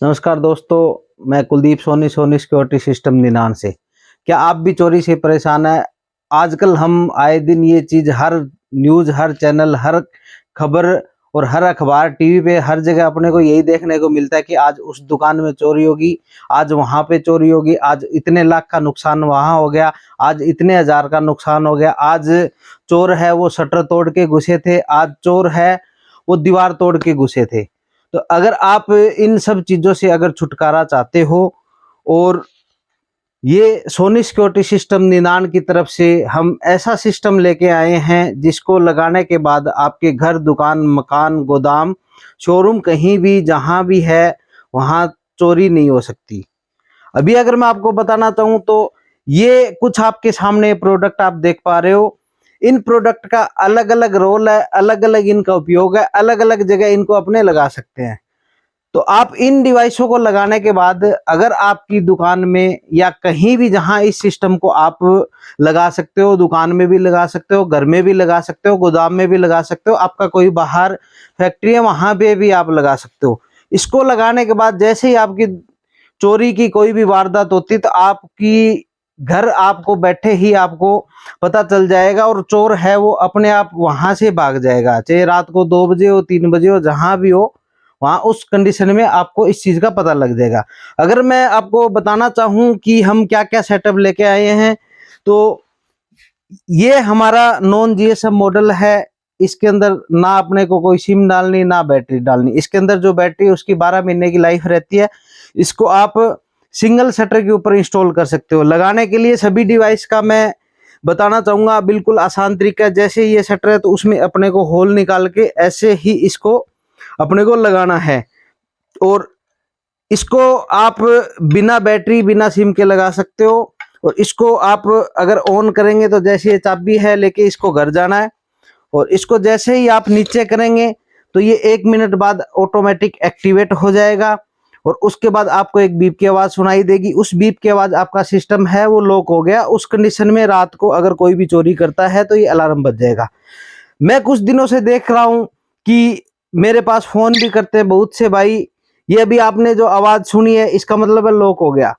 नमस्कार दोस्तों, मैं कुलदीप सोनी सिक्योरिटी सिस्टम निनान से। क्या आप भी चोरी से परेशान हैं? आजकल हम आए दिन ये चीज़ हर न्यूज़, हर चैनल, हर खबर और हर अखबार, टीवी पे हर जगह अपने को यही देखने को मिलता है कि आज उस दुकान में चोरी होगी, आज वहाँ पे चोरी होगी, आज इतने लाख का नुकसान वहाँ हो गया, आज इतने हज़ार का नुकसान हो गया, आज चोर है वो शटर तोड़ के घुसे थे, आज चोर है वो दीवार तोड़ के घुसे थे। तो अगर आप इन सब चीज़ों से अगर छुटकारा चाहते हो और ये सोनी सिक्योरिटी सिस्टम निनान की तरफ से हम ऐसा सिस्टम लेके आए हैं जिसको लगाने के बाद आपके घर, दुकान, मकान, गोदाम, शोरूम कहीं भी जहां भी है वहां चोरी नहीं हो सकती। अभी अगर मैं आपको बताना चाहूँ तो ये कुछ आपके सामने प्रोडक्ट आप देख पा रहे हो। इन प्रोडक्ट का अलग अलग रोल है, अलग अलग इनका उपयोग है, अलग अलग जगह इनको अपने लगा सकते हैं। तो आप इन डिवाइसों को लगाने के बाद अगर आपकी दुकान में या कहीं भी जहां इस सिस्टम को आप लगा सकते हो, दुकान में भी लगा सकते हो, घर में भी लगा सकते हो, गोदाम में भी लगा सकते हो, आपका कोई बाहर फैक्ट्री है वहां पे भी आप लगा सकते हो। इसको लगाने के बाद जैसे ही आपकी चोरी की कोई भी वारदात होती तो आपकी घर आपको बैठे ही आपको पता चल जाएगा और चोर है वो अपने आप वहां से भाग जाएगा, चाहे रात को 2 बजे हो, 3 बजे हो, जहां भी हो वहां उस कंडीशन में आपको इस चीज का पता लग जाएगा। अगर मैं आपको बताना चाहूं कि हम क्या क्या सेटअप लेके आए हैं तो ये हमारा नॉन जीएसएम मॉडल है। इसके अंदर ना अपने को कोई सिम डालनी ना बैटरी डालनी। इसके अंदर जो बैटरी है उसकी 12 महीने की लाइफ रहती है। इसको आप सिंगल शटर के ऊपर इंस्टॉल कर सकते हो। लगाने के लिए सभी डिवाइस का मैं बताना चाहूंगा, बिल्कुल आसान तरीका है। जैसे ये शटर है तो उसमें अपने को होल निकाल के ऐसे ही इसको अपने को लगाना है और इसको आप बिना बैटरी, बिना सिम के लगा सकते हो। और इसको आप अगर ऑन करेंगे तो जैसे ये चाबी है लेके इसको घर जाना है और इसको जैसे ही आप नीचे करेंगे तो ये 1 मिनट बाद ऑटोमेटिक एक्टिवेट हो जाएगा और उसके बाद आपको एक बीप की आवाज सुनाई देगी। उस बीप की आवाज आपका सिस्टम है वो लॉक हो गया। उस कंडीशन में रात को अगर कोई भी चोरी करता है तो ये अलार्म बज जाएगा। मैं कुछ दिनों से देख रहा हूं कि मेरे पास फोन भी करते हैं बहुत से भाई, ये अभी आपने जो आवाज सुनी है इसका मतलब है लॉक हो गया।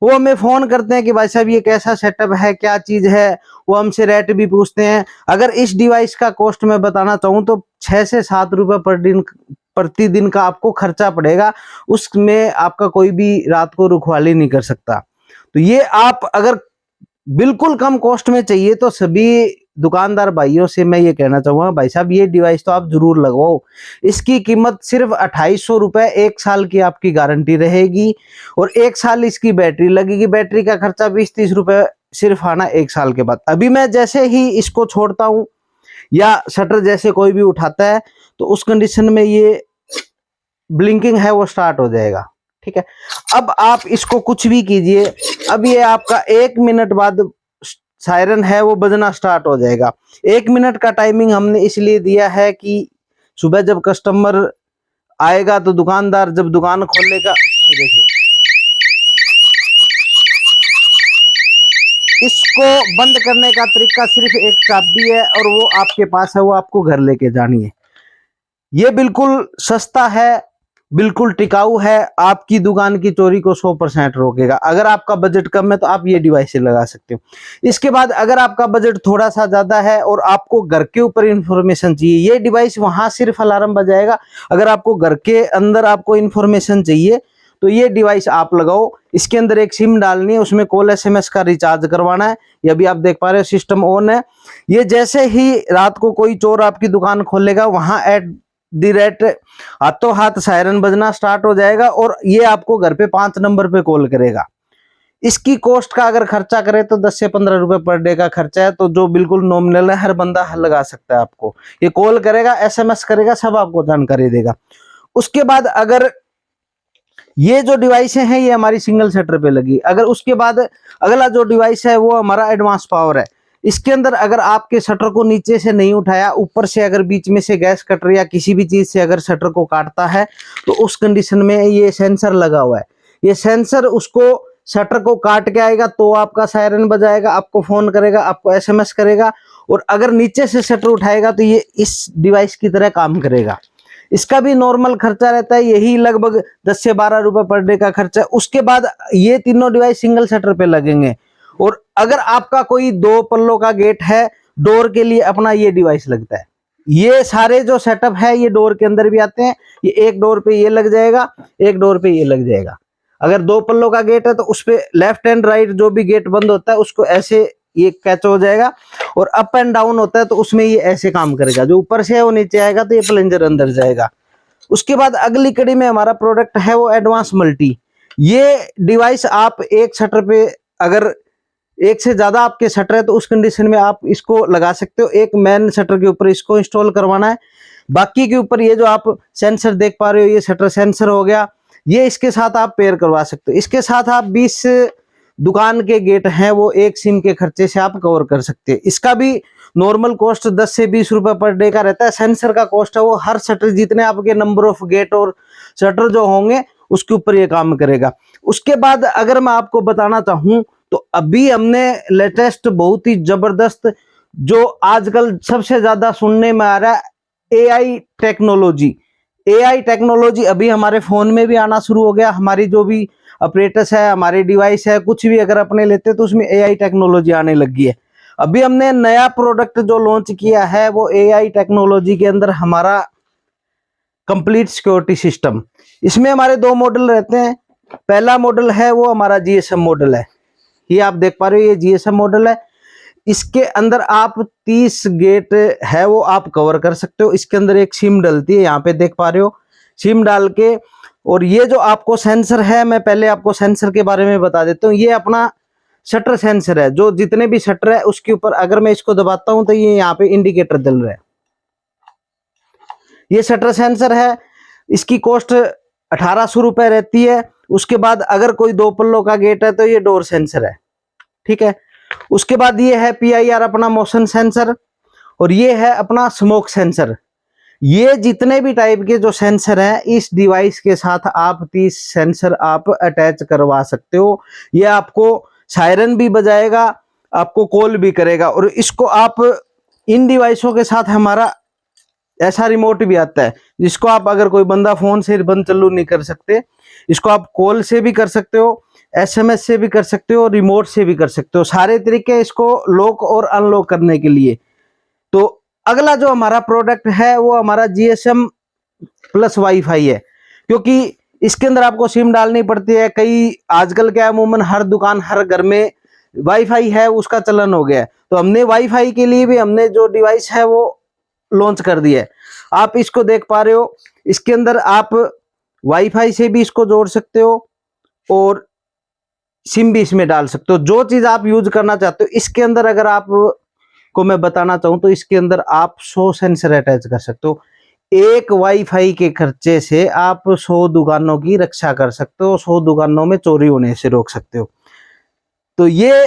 वो हमें फोन करते हैं कि भाई साहब ये कैसा सेटअप है, क्या चीज है। वो हमसे रेट भी पूछते हैं। अगर इस डिवाइस का कॉस्ट मैं बताना चाहूँ तो 6 से 7 रुपए प्रतिदिन का आपको खर्चा पड़ेगा। उसमें आपका कोई भी रात को रुखवाली नहीं कर सकता। तो ये आप अगर बिल्कुल कम कॉस्ट में चाहिए तो सभी दुकानदार भाइयों से मैं ये कहना चाहूंगा, भाई साहब ये डिवाइस तो आप जरूर लगवाओ। इसकी कीमत सिर्फ 2800 रुपए, 1 साल की आपकी गारंटी रहेगी और 1 साल इसकी बैटरी लगेगी। बैटरी का खर्चा 20-30 रुपए सिर्फ आना 1 साल के बाद। अभी मैं जैसे ही इसको छोड़ता हूँ या शटर जैसे कोई भी उठाता है तो उस कंडीशन में ये ब्लिंकिंग है वो स्टार्ट हो जाएगा। ठीक है, अब आप इसको कुछ भी कीजिए, अब ये आपका 1 मिनट बाद सायरन है वो बजना स्टार्ट हो जाएगा। 1 मिनट का टाइमिंग हमने इसलिए दिया है कि सुबह जब कस्टमर आएगा तो दुकानदार जब दुकान खोलेगा, देखिए इसको बंद करने का तरीका सिर्फ एक चाबी है और वो आपके पास है, वो आपको घर लेके जानी है। ये बिल्कुल सस्ता है, बिल्कुल टिकाऊ है, आपकी दुकान की चोरी को 100% रोकेगा। अगर आपका बजट कम है तो आप ये डिवाइस लगा सकते हो। इसके बाद अगर आपका बजट थोड़ा सा ज्यादा है और आपको घर के ऊपर इंफॉर्मेशन चाहिए, ये डिवाइस वहां सिर्फ अलार्म बजाएगा। अगर आपको घर के अंदर आपको इंफॉर्मेशन चाहिए तो ये डिवाइस आप लगाओ। इसके अंदर एक सिम डालनी है, उसमें कॉल SMS का रिचार्ज करवाना है। ये अभी आप देख पा रहे हो सिस्टम ऑन है। ये जैसे ही रात को कोई चोर आपकी दुकान खोलेगा वहां एट दी रेट हाथों हाथ सायरन बजना स्टार्ट हो जाएगा और ये आपको घर पे 5 नंबर पे कॉल करेगा। इसकी कॉस्ट का अगर खर्चा करे तो 10 से 15 रुपए पर डे का खर्चा है, तो जो बिल्कुल नॉमिनल है, हर बंदा लगा सकता है। आपको ये कॉल करेगा, SMS करेगा, सब आपको जानकारी देगा। उसके बाद अगर ये जो डिवाइस है ये हमारी सिंगल शटर पे लगी। अगर उसके बाद अगला जो डिवाइस है वो हमारा एडवांस पावर है। इसके अंदर अगर आपके शटर को नीचे से नहीं उठाया, ऊपर से अगर बीच में से गैस कटर या किसी भी चीज से अगर शटर को काटता है तो उस कंडीशन में ये सेंसर लगा हुआ है। ये सेंसर उसको शटर को काट के आएगा तो आपका सायरन बजाएगा, आपको फोन करेगा, आपको SMS करेगा। और अगर नीचे से शटर उठाएगा तो ये इस डिवाइस की तरह काम करेगा। इसका भी नॉर्मल खर्चा रहता है यही लगभग 10 से 12 रुपए पर डे का खर्चा है। उसके बाद ये तीनों डिवाइस सिंगल शटर पे लगेंगे। और अगर आपका कोई 2 पल्लों का गेट है, डोर के लिए अपना ये डिवाइस लगता है। ये सारे जो सेटअप है ये डोर के अंदर भी आते हैं। ये एक डोर पे ये लग जाएगा, एक डोर पे ये लग जाएगा। अगर 2 पल्लों का गेट है तो उस पे लेफ्ट एंड राइट जो भी गेट बंद होता है उसको ऐसे ये कैच हो जाएगा। और अप एंड डाउन होता है तो उसमें ये ऐसे काम करेगा, जो ऊपर से है वो नीचे आएगा तो ये प्लंजर अंदर जाएगा। उसके बाद अगली कड़ी में हमारा प्रोडक्ट है वो एडवांस मल्टी। ये डिवाइस आप एक शटर पे अगर एक से ज्यादा आपके शटर है तो उस कंडीशन में आप इसको लगा सकते हो। एक मेन शटर के ऊपर इसको इंस्टॉल करवाना है, बाकी के ऊपर ये जो आप सेंसर देख पा रहे हो ये शटर सेंसर हो गया, ये इसके साथ आप पेयर करवा सकते हो। इसके साथ आप 20 दुकान के गेट हैं वो एक सिम के खर्चे से आप कवर कर सकते हैं। इसका भी नॉर्मल कॉस्ट 10 से 20 रुपए पर डे का रहता है। सेंसर का कॉस्ट है वो हर शटर जितने आपके नंबर ऑफ गेट और शटर जो होंगे उसके ऊपर ये काम करेगा। उसके बाद अगर मैं आपको बताना चाहूं तो अभी हमने लेटेस्ट बहुत ही जबरदस्त जो आजकल सबसे ज्यादा सुनने में आ रहा है एआई टेक्नोलॉजी। एआई टेक्नोलॉजी अभी हमारे फोन में भी आना शुरू हो गया। हमारी जो भी ऑपरेटर्स है, हमारे डिवाइस है, कुछ भी अगर अपने लेते हैं तो उसमें एआई टेक्नोलॉजी आने लगी है। अभी हमने नया प्रोडक्ट जो लॉन्च किया है वो एआई टेक्नोलॉजी के अंदर हमारा कंप्लीट सिक्योरिटी सिस्टम। इसमें हमारे 2 मॉडल रहते हैं। पहला मॉडल है वो हमारा जीएसएम मॉडल है, ये आप देख पा रहे हो ये जीएसएम मॉडल है। इसके अंदर आप 30 गेट है वो आप कवर कर सकते हो। इसके अंदर एक सिम डलती है, यहाँ पे देख पा रहे हो सिम डाल के। और ये जो आपको सेंसर है, मैं पहले आपको सेंसर के बारे में बता देता हूँ। ये अपना शटर सेंसर है, जो जितने भी शटर है उसके ऊपर अगर मैं इसको दबाता हूं तो ये यहाँ पे इंडिकेटर जल रहा है। ये शटर सेंसर है, इसकी कॉस्ट 1800 रुपए रहती है। उसके बाद अगर कोई 2 पल्लों का गेट है तो ये डोर सेंसर है, ठीक है। उसके बाद ये है पीआईआर अपना मोशन सेंसर, और ये है अपना स्मोक सेंसर। ये जितने भी टाइप के जो सेंसर हैं इस डिवाइस के साथ आप 30 सेंसर आप अटैच करवा सकते हो। ये आपको सायरन भी बजाएगा, आपको कॉल भी करेगा। और इसको आप इन डिवाइसों के साथ हमारा ऐसा रिमोट भी आता है जिसको आप अगर कोई बंदा फोन से बंद चालू नहीं कर सकते, इसको आप कॉल से भी कर सकते हो, एसएमएस से भी कर सकते हो, रिमोट से भी कर सकते हो। सारे तरीके इसको लॉक और अनलॉक करने के लिए। तो अगला जो हमारा प्रोडक्ट है वो हमारा जीएसएम प्लस वाईफाई है, क्योंकि इसके अंदर आपको सिम डालनी पड़ती है। कई आजकल क्या अमूमन हर दुकान हर घर में वाईफाई है, उसका चलन हो गया है। तो हमने वाईफाई के लिए भी हमने जो डिवाइस है वो लॉन्च कर दिया है। आप इसको देख पा रहे हो, इसके अंदर आप वाईफाई से भी इसको जोड़ सकते हो और सिम भी इसमें डाल सकते हो, जो चीज आप यूज करना चाहते हो। इसके अंदर अगर आप को मैं बताना चाहूं तो इसके अंदर आप 100 सेंसर अटैच कर सकते हो। एक वाईफाई के खर्चे से आप 100 दुकानों की रक्षा कर सकते हो, 100 दुकानों में चोरी होने से रोक सकते हो। तो ये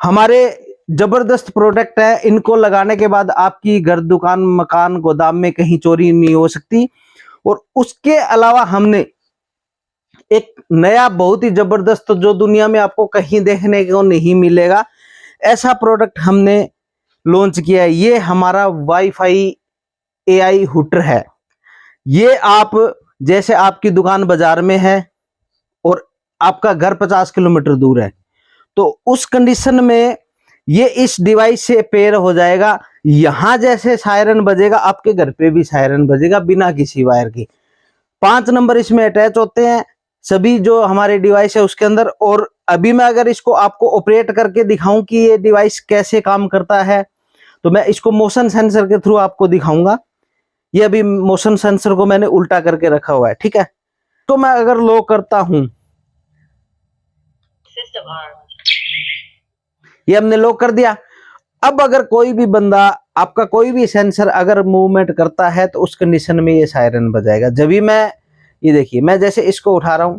हमारे जबरदस्त प्रोडक्ट है। इनको लगाने के बाद आपकी घर, दुकान, मकान, गोदाम में कहीं चोरी नहीं हो सकती। और उसके अलावा हमने एक नया बहुत ही जबरदस्त, जो दुनिया में आपको कहीं देखने को नहीं मिलेगा, ऐसा प्रोडक्ट हमने लॉन्च किया है। ये हमारा वाईफाई एआई हुटर है। ये आप जैसे आपकी दुकान बाजार में है और आपका घर 50 किलोमीटर दूर है, तो उस कंडीशन में ये इस डिवाइस से पेयर हो जाएगा। यहां जैसे सायरन बजेगा आपके घर पे भी सायरन बजेगा बिना किसी वायर की। 5 नंबर इसमें अटैच होते हैं सभी जो हमारे डिवाइस है उसके अंदर। और अभी मैं अगर इसको आपको ऑपरेट करके दिखाऊं कि ये डिवाइस कैसे काम करता है, तो मैं इसको मोशन सेंसर के थ्रू आपको दिखाऊंगा। ये अभी मोशन सेंसर को मैंने उल्टा करके रखा हुआ है, ठीक है। तो मैं अगर लो करता हूं, ये हमने लो कर दिया। अब अगर कोई भी बंदा आपका कोई भी सेंसर अगर मूवमेंट करता है तो उस कंडीशन में ये सायरन बजाएगा। जब भी मैं, ये देखिए मैं जैसे इसको उठा रहा हूं,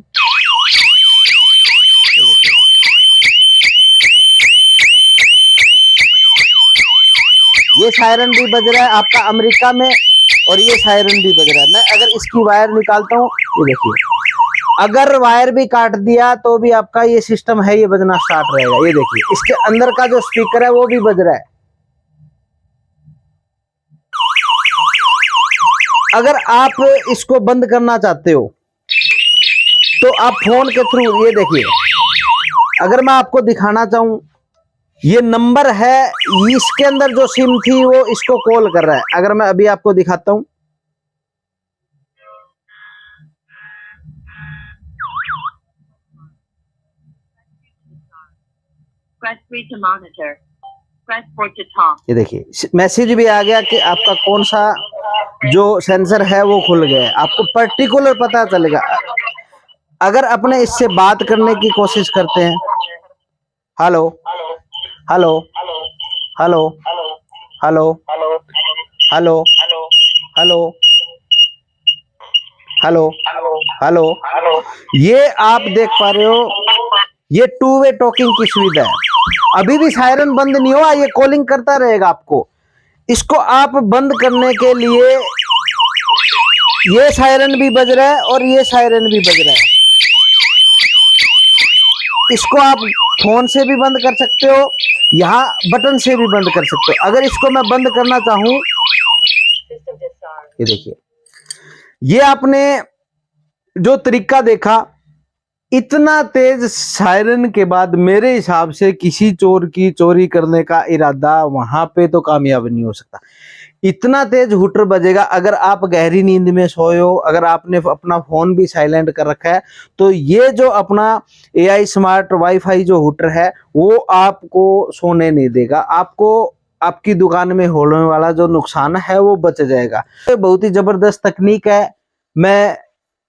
ये सायरन भी बज रहा है आपका अमेरिका में, और ये सायरन भी बज रहा है। मैं अगर इसकी वायर निकालता हूँ, ये देखिए अगर वायर भी काट दिया तो भी आपका ये सिस्टम है ये बजना स्टार्ट रहेगा। ये देखिए इसके अंदर का जो स्पीकर है वो भी बज रहा है। अगर आप इसको बंद करना चाहते हो तो आप फोन के थ्रू, ये देखिए, अगर मैं आपको दिखाना चाहूं, ये नंबर है, इसके अंदर जो सिम थी वो इसको कॉल कर रहा है। अगर मैं अभी आपको दिखाता हूं, ये देखिए मैसेज भी आ गया कि आपका कौन सा जो सेंसर है वो खुल गया है, आपको पर्टिकुलर पता चलेगा। अगर अपने इससे बात करने की कोशिश करते हैं, hello hello hello hello hello hello hello hello, ये आप देख पा रहे हो, ये टू वे टॉकिंग की सुविधा है। अभी भी सायरन बंद नहीं हुआ, ये कॉलिंग करता रहेगा आपको। इसको आप बंद करने के लिए ये सायरन भी बज रहा है और ये सायरन भी बज रहा है। इसको आप फोन से भी बंद कर सकते हो, यहाँ बटन से भी बंद कर सकते हो। अगर इसको मैं बंद करना चाहूं, ये देखिए, ये आपने जो तरीका देखा, इतना तेज सायरन के बाद मेरे हिसाब से किसी चोर की चोरी करने का इरादा वहां पे तो कामयाब नहीं हो सकता। इतना तेज हुटर बजेगा। अगर आप गहरी नींद में सोए हो, अगर आपने अपना फोन भी साइलेंट कर रखा है, तो ये जो अपना AI स्मार्ट वाईफाई जो हुटर है वो आपको सोने नहीं देगा। आपको आपकी दुकान में होने वाला जो नुकसान है वो बच जाएगा। ये बहुत ही जबरदस्त तकनीक है। मैं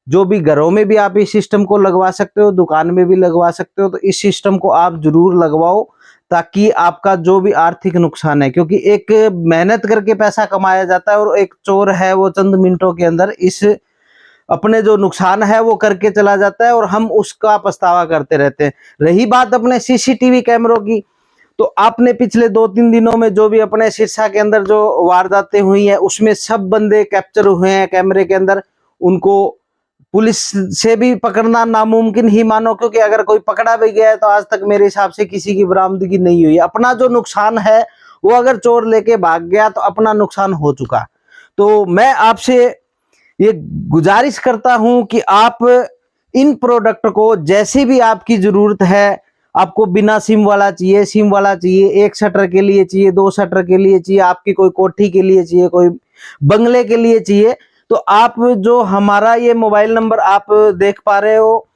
जो भी घरों में भी आप इस सिस्टम को लगवा सकते हो, दुकान में भी लगवा सकते हो, तो इस सिस्टम को आप जरूर लगवाओ, ताकि आपका जो भी आर्थिक नुकसान है, क्योंकि एक मेहनत करके पैसा कमाया जाता है और एक चोर है वो चंद मिनटों के अंदर इस अपने जो नुकसान है वो करके चला जाता है और हम उसका पछतावा करते रहते हैं। रही बात अपने CCTV कैमरों की, तो आपने पिछले 2-3 दिनों में जो भी अपने सिरसा के अंदर जो वारदातें हुई हैं उसमें सब बंदे कैप्चर हुए हैं कैमरे के अंदर। उनको पुलिस से भी पकड़ना नामुमकिन ही मानो, क्योंकि अगर कोई पकड़ा भी गया है तो आज तक मेरे हिसाब से किसी की बरामदगी नहीं हुई। अपना जो नुकसान है वो अगर चोर लेके भाग गया तो अपना नुकसान हो चुका। तो मैं आपसे ये गुजारिश करता हूं कि आप इन प्रोडक्ट को, जैसी भी आपकी जरूरत है, आपको बिना सिम वाला चाहिए, सिम वाला चाहिए, 1 शटर के लिए चाहिए, 2 शटर के लिए चाहिए, आपकी कोई कोठी के लिए चाहिए, कोई बंगले के लिए चाहिए, तो आप जो हमारा ये मोबाइल नंबर आप देख पा रहे हो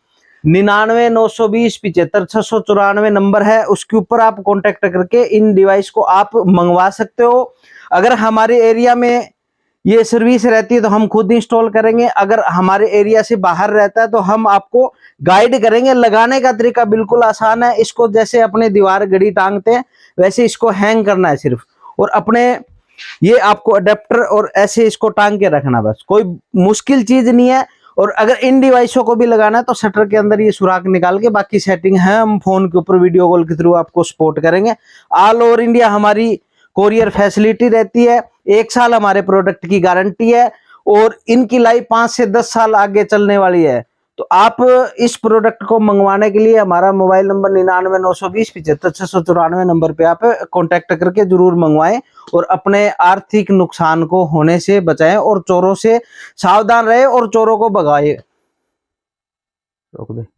9992075694 नंबर है, उसके ऊपर आप कांटेक्ट करके इन डिवाइस को आप मंगवा सकते हो। अगर हमारे एरिया में ये सर्विस रहती है तो हम खुद इंस्टॉल करेंगे। अगर हमारे एरिया से बाहर रहता है तो हम आपको गाइड करेंगे। लगाने का तरीका बिल्कुल आसान है। इसको जैसे अपने दीवार घड़ी टांगते हैं वैसे इसको हैंग करना है सिर्फ, और अपने ये आपको अडेप्टर और ऐसे इसको टांग के रखना, बस कोई मुश्किल चीज नहीं है। और अगर इन डिवाइसों को भी लगाना है तो शटर के अंदर ये सुराख निकाल के बाकी सेटिंग है हम फोन के ऊपर वीडियो कॉल के थ्रू आपको सपोर्ट करेंगे। ऑल ओवर इंडिया हमारी कोरियर फैसिलिटी रहती है। 1 साल हमारे प्रोडक्ट की गारंटी है और इनकी लाइफ 5 से 10 साल आगे चलने वाली है। तो आप इस प्रोडक्ट को मंगवाने के लिए हमारा मोबाइल नंबर 9992075694 नंबर पे आप कांटेक्ट करके जरूर मंगवाएं और अपने आर्थिक नुकसान को होने से बचाएं और चोरों से सावधान रहे और चोरों को भगाए। रोक दे।